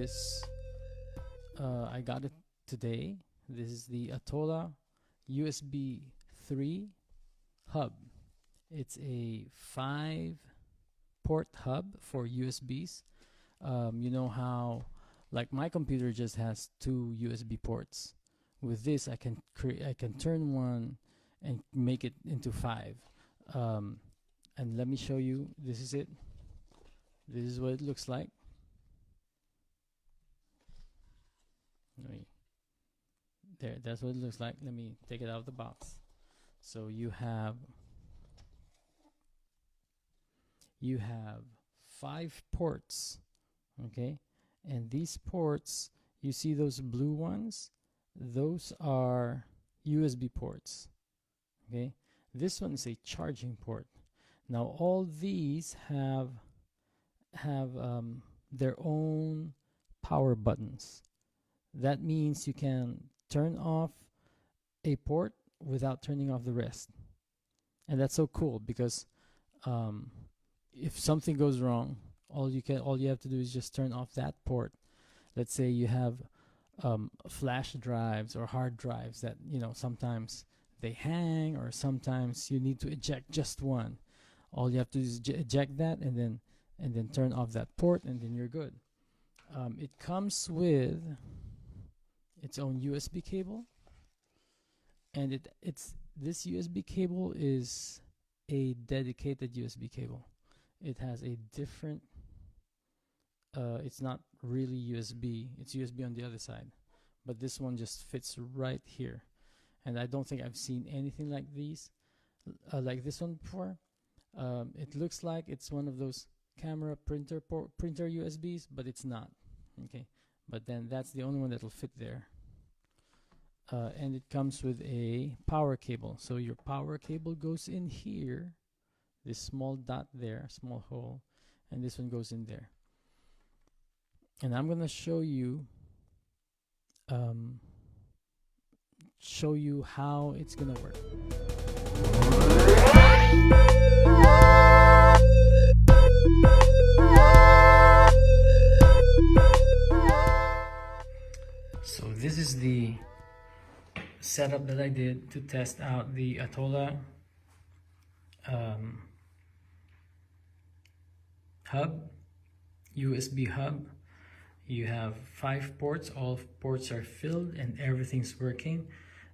this. I got it today. This is the Atolla USB 3 hub. It's a 5-port hub for USBs. You know how, like, my computer just has 2 USB ports. With this, I can turn one and make it into 5. And let me show you. This is it. This is what it looks like. There, that's what it looks like. Let me take it out of the box. So you have 5 ports, okay? And these ports, you see those blue ones? Those are USB ports, okay? This one is a charging port. Now all these have their own power buttons. That means you can turn off a port without turning off the rest. And that's so cool because if something goes wrong, all you have to do is just turn off that port. Let's say you have flash drives or hard drives that, you know, sometimes they hang, or sometimes you need to eject just one. All you have to do is eject that and then turn off that port, and then you're good. It comes with its own USB cable, and this USB cable is a dedicated USB cable. It has a different it's not really USB, it's USB on the other side, but this one just fits right here. And I don't think I've seen anything like these like this one before. It looks like it's one of those camera printer USBs, but it's not. Okay, but then that's the only one that will fit there. And it comes with a power cable. So your power cable goes in here, this small dot there, small hole, and this one goes in there. And I'm gonna show you how it's gonna work. So this is the setup that I did to test out the Atolla hub, USB hub. You have 5 ports, all ports are filled and everything's working.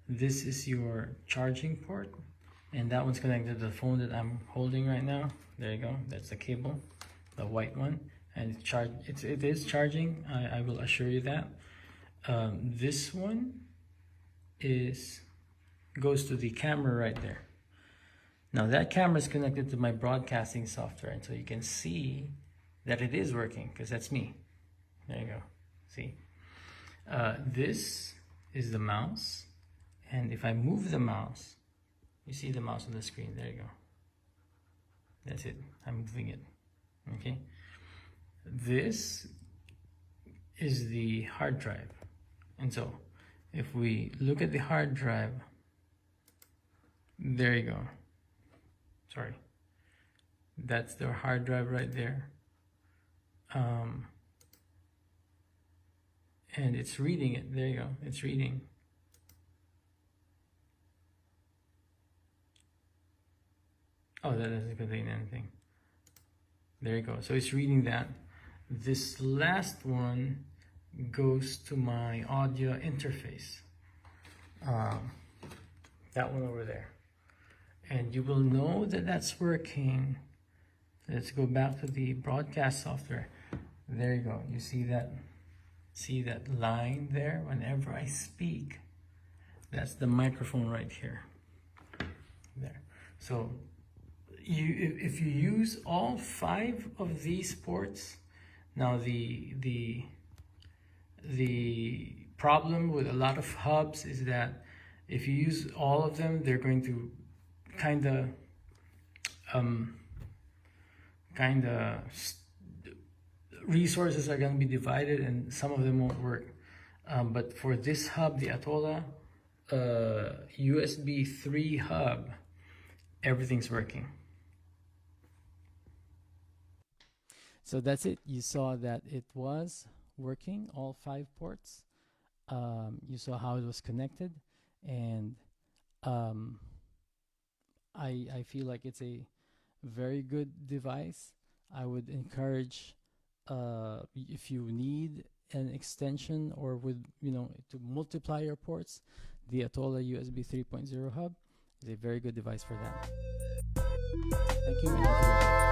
This is your charging port, and that one's connected to the phone that I'm holding right now. There you go, that's the cable, the white one, and it is charging. I will assure you that. This one goes to the camera right there. Now that camera is connected to my broadcasting software, and so you can see that it is working because that's me. There you go. See? This is the mouse, and if I move the mouse, you see the mouse on the screen. There you go. That's it. I'm moving it. Okay. This is the hard drive, and so if we look at the hard drive, there you go. Sorry. That's the hard drive right there. And it's reading it. There you go. It's reading. Oh, that doesn't contain anything. There you go. So it's reading that. This last one goes to my audio interface. That one over there. And you will know that that's working. Let's go back to the broadcast software. There you go. You see that? See that line there? Whenever I speak, that's the microphone right here. There. So if you use all 5 of these ports, now the problem with a lot of hubs is that if you use all of them, they're going to kind of resources are going to be divided, and some of them won't work. But for this hub, the Atolla USB 3 hub, everything's working. So that's it. You saw that it was working, all 5 ports. You saw how it was connected, and I feel like it's a very good device. I would encourage, if you need an extension or would, to multiply your ports, the Atolla USB 3.0 hub is a very good device for that. Thank you.